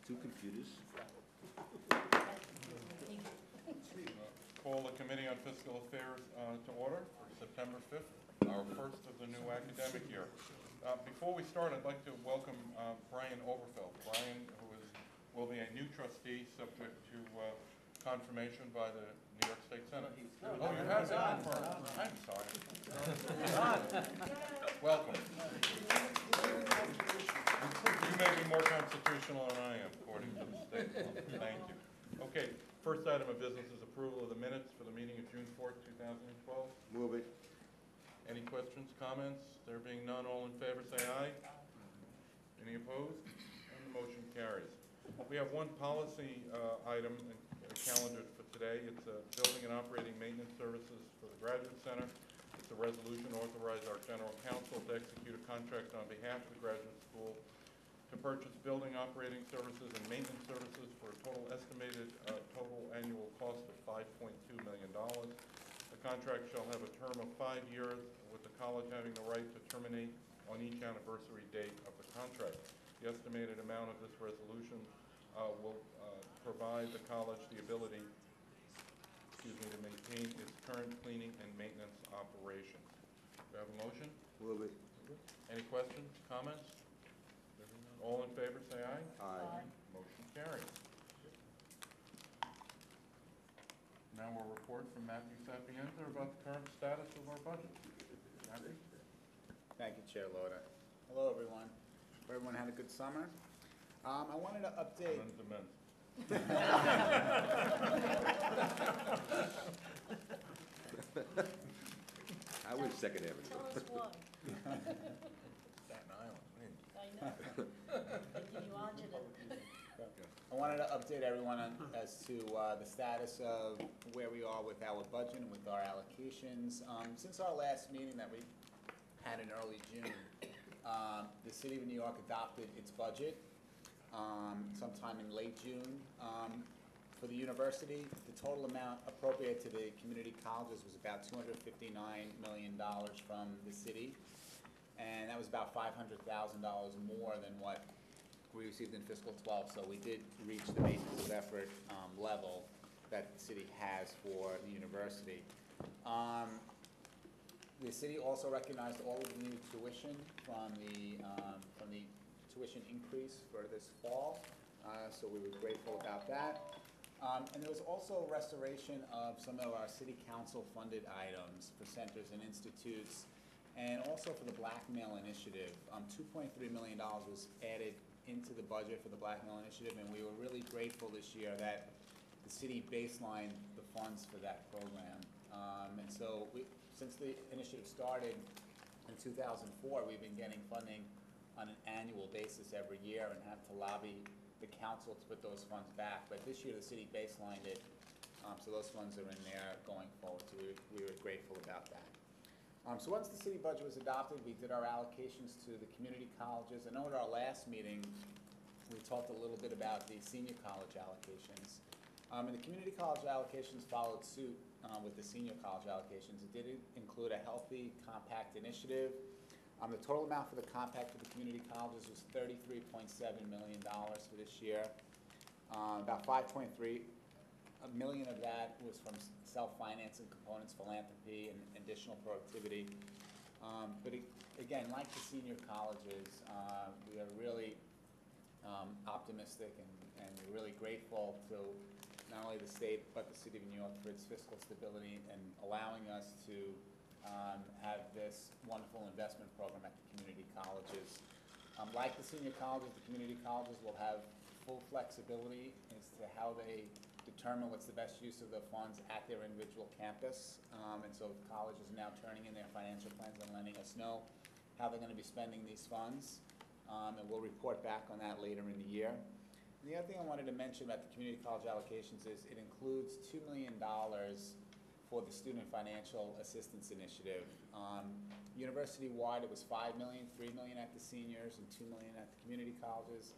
2 computers. Call the Committee on Fiscal Affairs to order for September 5th, our first of the new academic year. Before we start, I'd like to welcome Brian Overfeld. Brian, will be a new trustee subject to confirmation by the New York State Senate. Oh, you have been confirmed. I'm sorry. Welcome. You may be more constitutional than I am, according to the state law. Thank you. Okay, first item of business is approval of the minutes for the meeting of June 4th, 2012. Move it. Any questions, comments? There being none, all in favor say aye. Any opposed? And the motion carries. We have one policy item calendared for today. It's building and operating maintenance services for the Graduate Center. It's a resolution to authorize our General Counsel to execute a contract on behalf of the Graduate School to purchase building operating services and maintenance services for a total estimated total annual cost of $5.2 million. The contract shall have a term of 5 years, with the college having the right to terminate on each anniversary date of the contract. The estimated amount of this resolution will provide the college the ability to maintain its current cleaning and maintenance operations. Do I have a motion? Move it. Any questions, comments? All in favor say aye. Aye. Motion carries. Now we'll report from Matthew Sapienza about the current status of our budget. Matthew? Thank you, Chair Loda. Hello, everyone. Hope everyone had a good summer. I wanted to update. Men's to men's. I went Second Avenue. Tell us why. Staten Island. I know. They give you adjutant. I wanted to update everyone as to the status of where we are with our budget and with our allocations. Since our last meeting that we had in early June, the City of New York adopted its budget sometime in late June. For the university, the total amount appropriated to the community colleges was about $259 million from the city, and that was about $500,000 more than what we received in fiscal 12. So we did reach the maintenance of effort level that the city has for the university. The city also recognized all of the new tuition from the tuition increase for this fall, so we were grateful about that. And there was also restoration of some of our city council funded items for centers and institutes, and also for the Blackmail Initiative. $2.3 million was added into the budget for the Blackmail Initiative, and we were really grateful this year that the city baselined the funds for that program. And so since the initiative started in 2004, we've been getting funding on an annual basis every year and have to lobby the council to put those funds back. But this year the city baselined it, so those funds are in there going forward. So we were grateful about that. So once the city budget was adopted, we did our allocations to the community colleges. I know at our last meeting we talked a little bit about the senior college allocations. And the community college allocations followed suit with the senior college allocations. It did include a healthy compact initiative. The total amount for the compact for the community colleges was $33.7 million for this year. About $5.3 million of that was from self-financing components, philanthropy, and additional productivity. But again, like the senior colleges, we are really optimistic and we're really grateful to not only the state but the City of New York for its fiscal stability and allowing us to have this wonderful investment program at the community colleges. Like the senior colleges, the community colleges will have full flexibility as to how they determine what's the best use of the funds at their individual campus. And so colleges are now turning in their financial plans and letting us know how they're going to be spending these funds. And we'll report back on that later in the year. And the other thing I wanted to mention about the community college allocations is it includes $2 million for the Student Financial Assistance Initiative. University-wide, it was $5 million, $3 million at the seniors, and $2 million at the community colleges.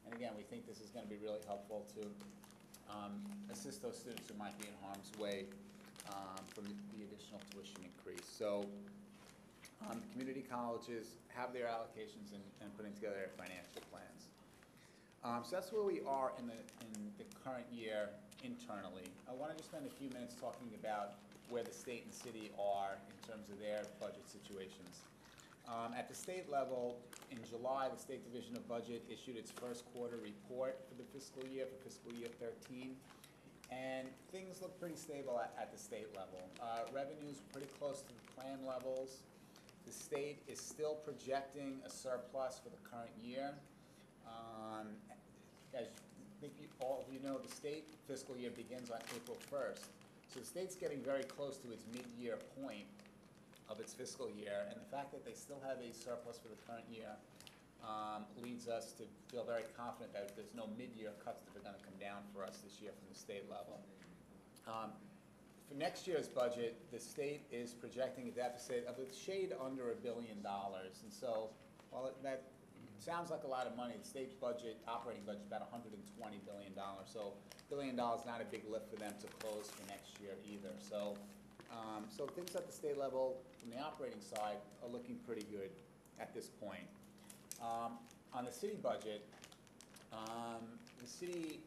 And again, we think this is going to be really helpful to assist those students who might be in harm's way from the additional tuition increase. So community colleges have their allocations and putting together their financial plans. So that's where we are in the current year internally. I wanted to spend a few minutes talking about where the state and city are in terms of their budget situations. At the state level, in July, the State Division of Budget issued its first quarter report for the fiscal year, for fiscal year 13. And things look pretty stable at the state level. Revenues are pretty close to the plan levels. The state is still projecting a surplus for the current year. As I think all of you know, the state fiscal year begins on April 1st. So the state's getting very close to its mid-year point of its fiscal year, and the fact that they still have a surplus for the current year leads us to feel very confident that there's no mid-year cuts that are going to come down for us this year from the state level. For next year's budget, the state is projecting a deficit of a shade under $1 billion, and so while that sounds like a lot of money, the state's budget, operating budget, is about $120 billion. So $1 billion is not a big lift for them to close for next year either. So, so things at the state level from the operating side are looking pretty good at this point. On the city budget, the city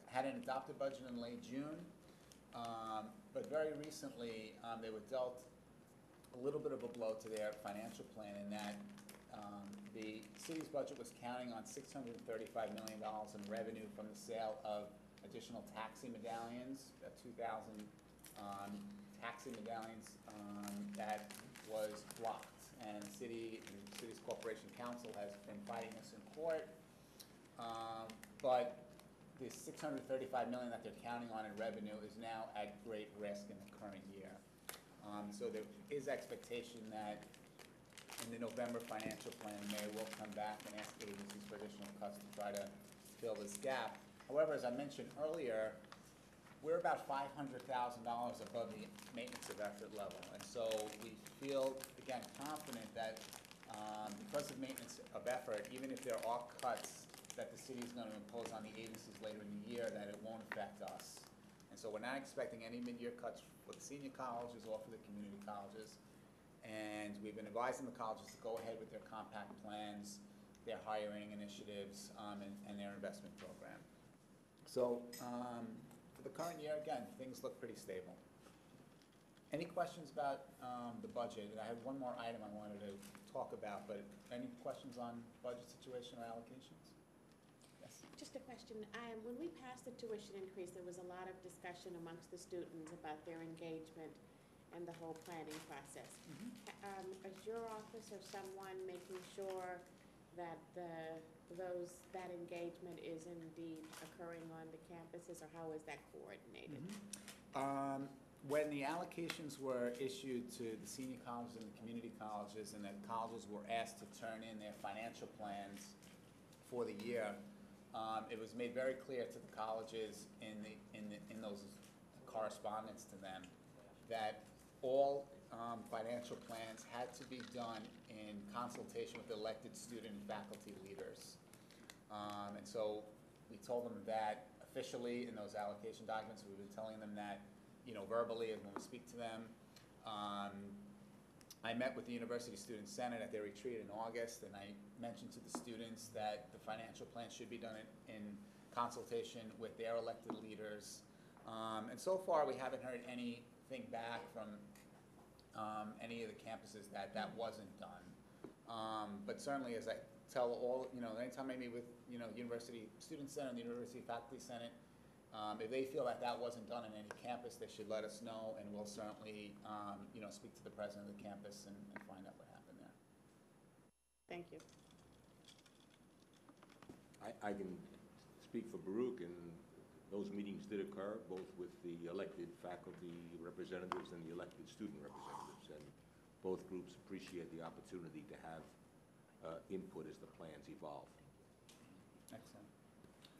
had an adopted budget in late June, but very recently they were dealt a little bit of a blow to their financial plan in that the city's budget was counting on $635 million in revenue from the sale of additional taxi medallions, 2,000 taxi medallions that was blocked. And the city's corporation council has been fighting this in court, but the $635 million that they're counting on in revenue is now at great risk in the current year. So there is expectation that in the November financial plan, the mayor will come back and ask agencies for additional cuts to try to fill this gap. However, as I mentioned earlier, we're about $500,000 above the maintenance of effort level. And so we feel, again, confident that because of maintenance of effort, even if there are cuts that the city is going to impose on the agencies later in the year, that it won't affect us. And so we're not expecting any mid-year cuts for the senior colleges or for the community colleges. And we've been advising the colleges to go ahead with their compact plans, their hiring initiatives, and their investment program. So for the current year, again, things look pretty stable. Any questions about the budget? I have one more item I wanted to talk about, but any questions on budget situation or allocations? Yes. Just a question. When we passed the tuition increase, there was a lot of discussion amongst the students about their engagement and the whole planning process. Is your office or someone making sure that that engagement is indeed occurring on the campuses, or how is that coordinated? When the allocations were issued to the senior colleges and the community colleges, and the colleges were asked to turn in their financial plans for the year, it was made very clear to the colleges in those correspondence to them that all financial plans had to be done in consultation with elected student and faculty leaders. And so we told them that officially in those allocation documents. We've been telling them that, verbally and when we speak to them. I met with the University Student Senate at their retreat in August, and I mentioned to the students that the financial plan should be done in consultation with their elected leaders. And so far, we haven't heard anything back from any of the campuses that wasn't done. But certainly, as I tell all, anytime I meet with, University Student Senate and the University Faculty Senate, if they feel that wasn't done in any campus, they should let us know, and we'll certainly, speak to the president of the campus and find out what happened there. Thank you. I can speak for Baruch, and those meetings did occur, both with the elected faculty representatives and the elected student representatives, and both groups appreciate the opportunity to have input as the plans evolve. Excellent.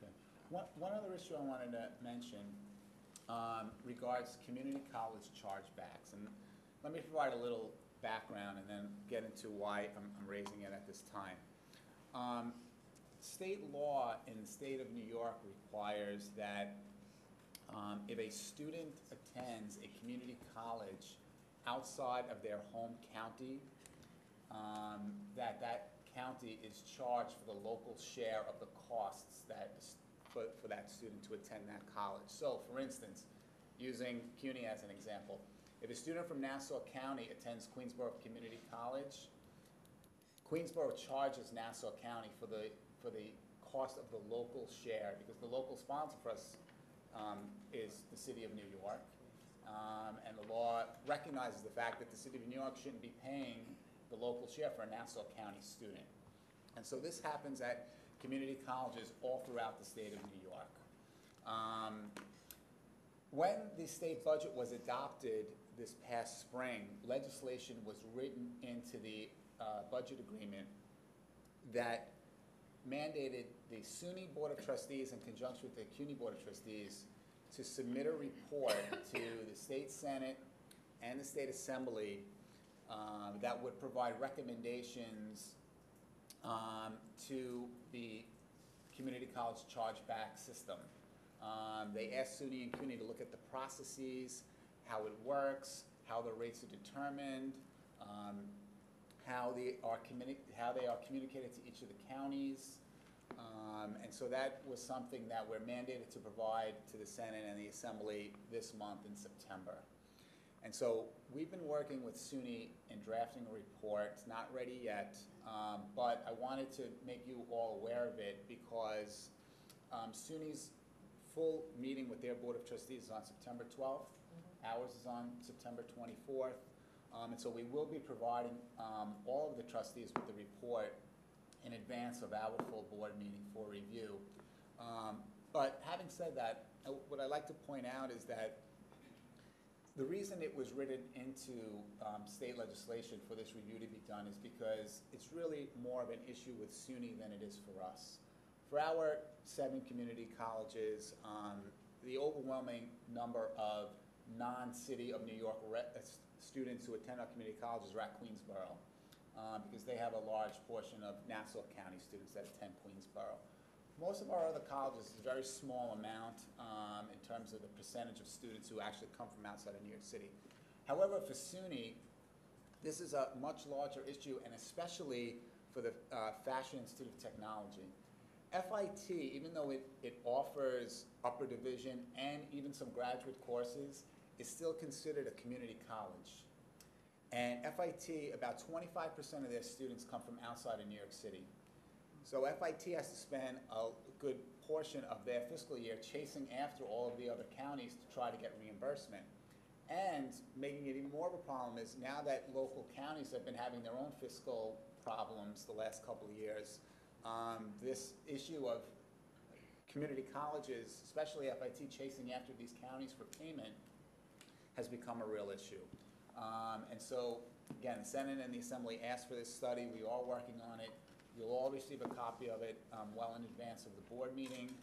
Okay. One other issue I wanted to mention regards community college chargebacks, and let me provide a little background and then get into why I'm raising it at this time. State law in the state of New York requires that if a student attends a community college outside of their home county, that county is charged for the local share of the costs that, for that student to attend that college. So, for instance, using CUNY as an example, if a student from Nassau County attends Queensborough Community College, Queensborough charges Nassau County for the cost of the local share, because the local sponsor for us is the City of New York. And the law recognizes the fact that the City of New York shouldn't be paying the local share for a Nassau County student. And so this happens at community colleges all throughout the state of New York. When the state budget was adopted this past spring, legislation was written into the budget agreement that mandated the SUNY Board of Trustees in conjunction with the CUNY Board of Trustees to submit a report to the State Senate and the State Assembly that would provide recommendations to the community college chargeback system. They asked SUNY and CUNY to look at the processes, how it works, how the rates are determined, how they are communicated to each of the counties. And so that was something that we're mandated to provide to the Senate and the Assembly this month in September. And so we've been working with SUNY in drafting a report. It's not ready yet, but I wanted to make you all aware of it because SUNY's full meeting with their Board of Trustees is on September 12th. Ours is on September 24th. And so we will be providing all of the trustees with the report in advance of our full board meeting for review. But having said that, what I'd like to point out is that the reason it was written into state legislation for this review to be done is because it's really more of an issue with SUNY than it is for us. For our 7 community colleges, the overwhelming number of non-City of New York students who attend our community colleges are at Queensborough, because they have a large portion of Nassau County students that attend Queensborough. Most of our other colleges is a very small amount in terms of the percentage of students who actually come from outside of New York City. However, for SUNY, this is a much larger issue, and especially for the Fashion Institute of Technology. FIT, even though it offers upper division and even some graduate courses, is still considered a community college. And FIT, about 25% of their students come from outside of New York City. So FIT has to spend a good portion of their fiscal year chasing after all of the other counties to try to get reimbursement. And making it even more of a problem is now that local counties have been having their own fiscal problems the last couple of years, this issue of community colleges, especially FIT, chasing after these counties for payment has become a real issue. And so, again, the Senate and the Assembly asked for this study. We are working on it. You'll all receive a copy of it well in advance of the board meeting.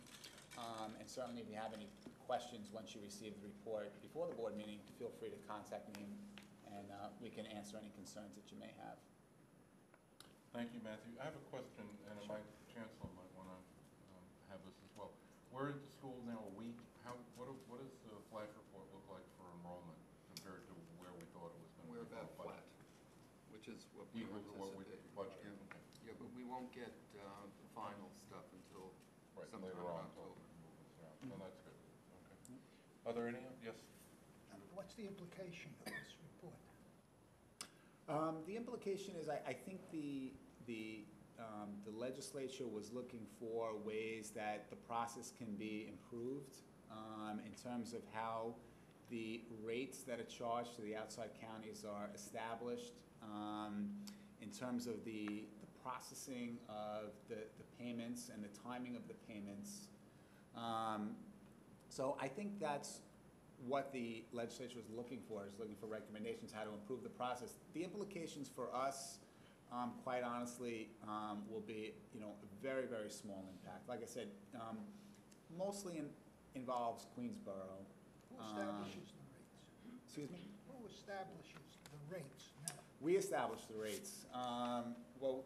And certainly if you have any questions once you receive the report before the board meeting, feel free to contact me and we can answer any concerns that you may have. Thank you, Matthew. I have a question, and Chancellor might want to have this as well. We're at the school now a week. What does the flash report look like for enrollment compared to where we thought it was going to be? We're about flat, which is what we Equal to what we anticipated. budgeted. Yeah. Okay. Yeah, but we won't get the final stuff until Right, sometime later in on. October. Yeah, no, that's good. Okay. Are there any? Yes. What's the implication of this report? The implication is I think the legislature was looking for ways that the process can be improved in terms of how the rates that are charged to the outside counties are established, in terms of the processing of the payments and the timing of the payments. So I think that's what the legislature is looking for recommendations how to improve the process. The implications for us, quite honestly, will be, a very, very small impact. Like I said, mostly involves Queensborough. Who establishes the rates? Excuse me? Who establishes the rates now? We establish the rates. Well,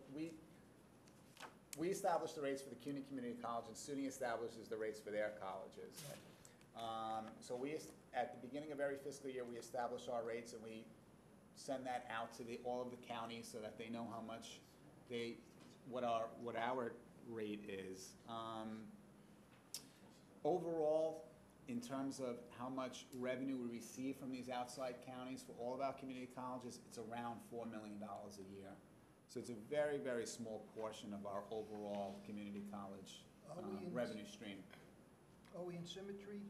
we establish the rates for the CUNY Community College, and SUNY establishes the rates for their colleges. So at the beginning of every fiscal year, we establish our rates, and we send that out to all of the counties so that they know how much they what our rate is. Overall, in terms of how much revenue we receive from these outside counties for all of our community colleges, it's around $4 million a year. So it's a very, very small portion of our overall community college revenue stream. Are we in symmetry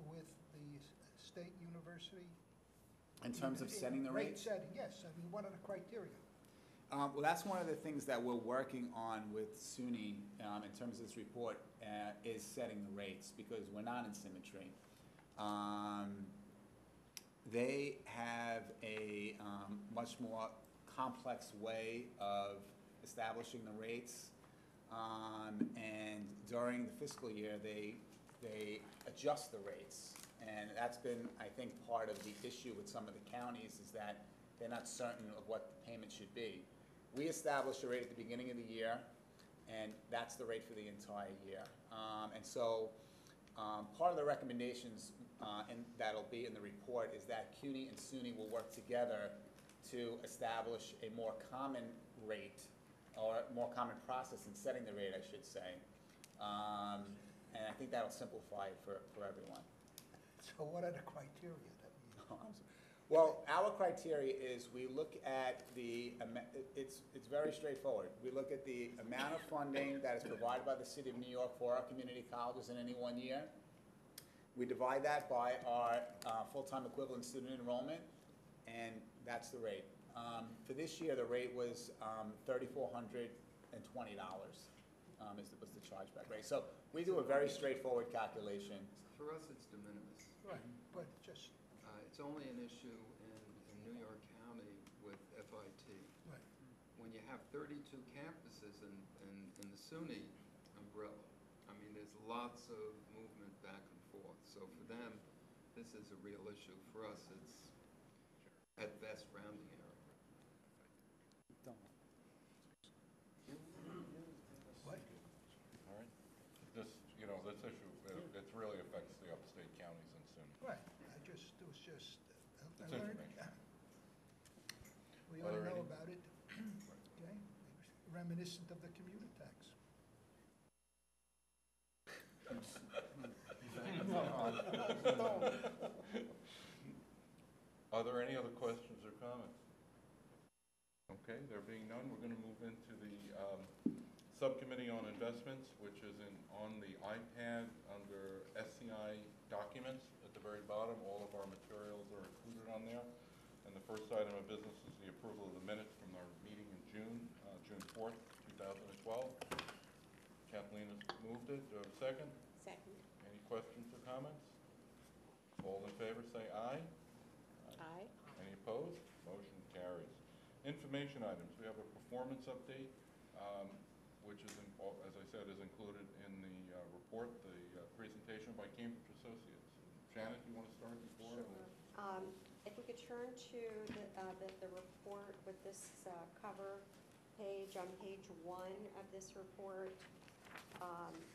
with the state university? In terms of setting the Rate rates? setting, yes. I mean, what are the criteria? Well, that's one of the things that we're working on with SUNY in terms of this report is setting the rates, because we're not in symmetry. They have a much more complex way of establishing the rates, and during the fiscal year, they adjust the rates. And that's been, I think, part of the issue with some of the counties, is that they're not certain of what the payment should be. We establish a rate at the beginning of the year, and that's the rate for the entire year. And so part of the recommendations and that'll be in the report is that CUNY and SUNY will work together to establish a more common rate, or more common process in setting the rate, I should say. And I think that'll simplify it for everyone. So what are the criteria that we use? Well, our criteria is we look at it's very straightforward. We look at the amount of funding that is provided by the City of New York for our community colleges in any one year. We divide that by our full-time equivalent student enrollment, and that's the rate. For this year, the rate was $3,420 was the chargeback rate. So we do a very straightforward calculation. For us, it's de minimis. Right, but just, It's only an issue in New York County with FIT. right. When you have 32 campuses in the SUNY umbrella, I mean, there's lots of movement back and forth. So for them, this is a real issue. For us, it's at best rounding error. What? All right. This issue, it really affects the upstate counties and SUNY. Right, it was just, I It's learned, information. we Are ought to there know any- about it, okay? Reminiscent of the commuter tax. Are there any other questions or comments? Okay, there being none, we're going to move into the Subcommittee on Investments, which is on the iPad under SCI documents at the very bottom. All of our materials are included on there. And the first item of business is the approval of the minutes from our meeting in June 4th, 2012. Kathleen has moved it. Do I have a second? Second. Any questions or comments? All in favor, say aye. Aye. Any opposed? Motion carries. Information items. We have a performance update, which is, as I said, is included in the report, the presentation by Cambridge Associates. Janet, you want to start before? Sure. If we could turn to the report with this cover page, on page 1 of this report,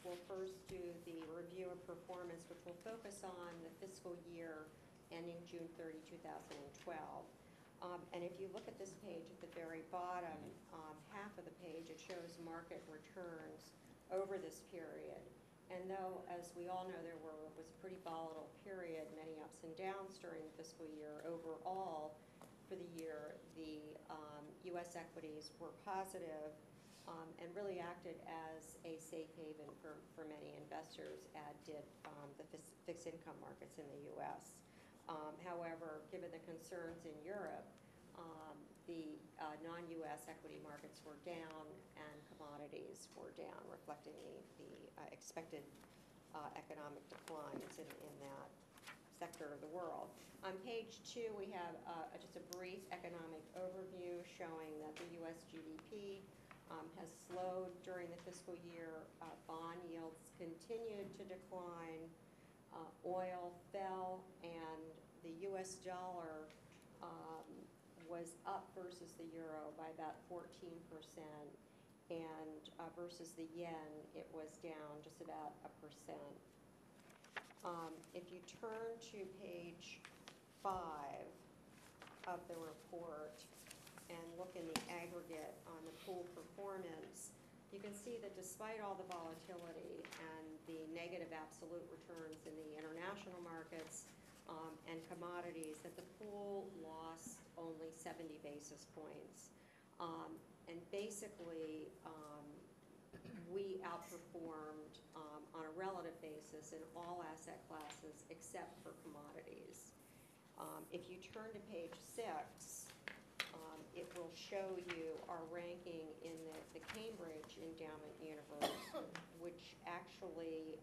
we'll first do the review of performance, which will focus on the fiscal year ending June 30, 2012. And if you look at this page at the very bottom, half of the page, it shows market returns over this period. And though, as we all know, there was a pretty volatile period, many ups and downs during the fiscal year, overall for the year, the U.S. equities were positive and really acted as a safe haven for many investors, as did the fixed income markets in the U.S. However, given the concerns in Europe, the non-U.S. equity markets were down and commodities were down, reflecting the expected economic declines in that sector of the world. On page 2, we have just a brief economic overview showing that the U.S. GDP has slowed during the fiscal year. Bond yields continued to decline. Oil fell, and the U.S. dollar was up versus the euro by about 14%, and versus the yen, it was down just about 1%. If you turn to page 5 of the report and look in the aggregate on the pool performance, you can see that despite all the volatility and the negative absolute returns in the international markets and commodities, that the pool lost only 70 basis points. And basically, we outperformed on a relative basis in all asset classes except for commodities. If you turn to page 6, it will show you our ranking in the Cambridge Endowment Universe, which actually,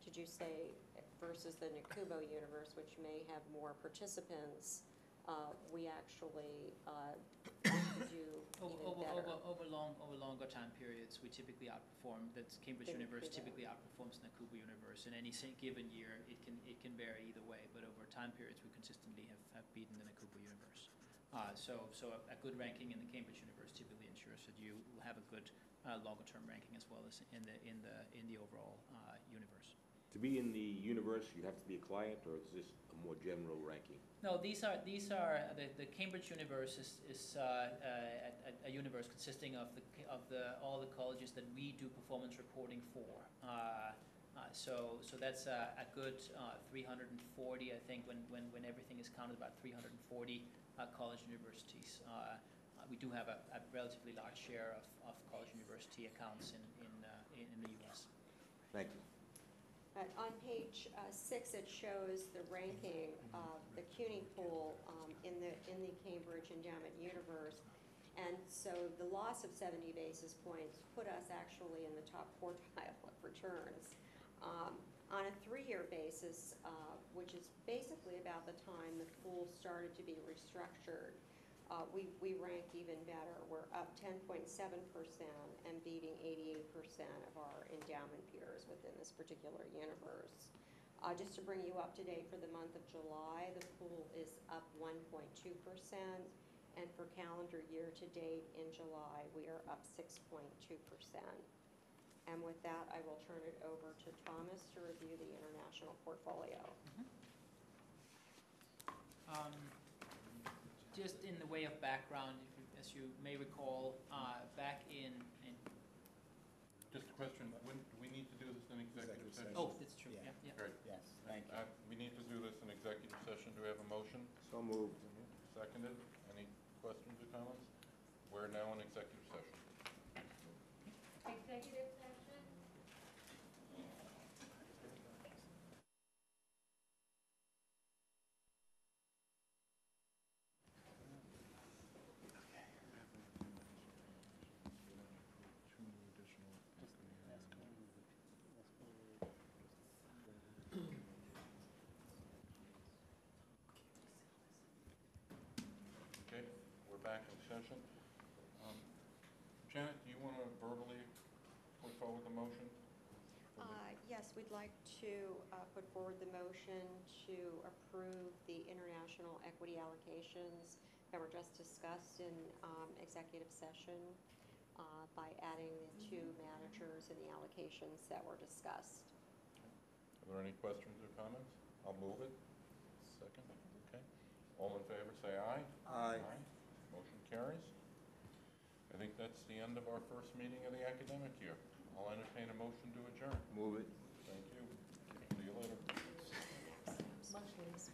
did you say, versus the Nakubo Universe, which may have more participants, we actually do even better. Over longer time periods, we typically outperform. That's Cambridge The Universe Nakubo. typically outperforms Nakubo Universe. In any given year, it can vary either way, but over time periods, we consistently have beaten the Nakubo Universe. So a good ranking in the Cambridge Universe typically ensures that you will have a good longer-term ranking as well as in the overall universe. To be in the universe, you have to be a client, or is this a more general ranking? No, these are the Cambridge Universe is a universe consisting of all the colleges that we do performance reporting for. So that's a good 340, I think, when everything is counted, about 340 college universities. We do have a relatively large share of college university accounts in the U.S. Thank you. On page 6, it shows the ranking of the CUNY pool in the Cambridge Endowment Universe. And so the loss of 70 basis points put us actually in the top quartile of returns. On a 3-year basis, which is basically about the time the pool started to be restructured, we rank even better. We're up 10.7% and beating 88% of our endowment peers within this particular universe. Just to bring you up to date, for the month of July, the pool is up 1.2%, and for calendar year to date in July, we are up 6.2%. And with that, I will turn it over to Thomas to review the international portfolio. Just in the way of background, as you may recall, back in Just a question, when do we need to do this in executive session? oh, that's true. Yeah. Yeah. Great. Yes, thank you. We need to do this in executive session. Do we have a motion? So moved. Seconded. Any questions or comments? We're now in executive session. Executive session? Okay, we're back in session. Janet, do you want to verbally put forward the motion? Yes, we'd like to put forward the motion to approve the international equity allocations that were just discussed in executive session by adding the 2 managers and the allocations that were discussed. Are there any questions or comments? I'll move it. Second, okay. All in favor, say aye. Aye. Motion carries. I think that's the end of our first meeting of the academic year. I'll entertain a motion to adjourn. Move it. Thank you. See you later. Much less.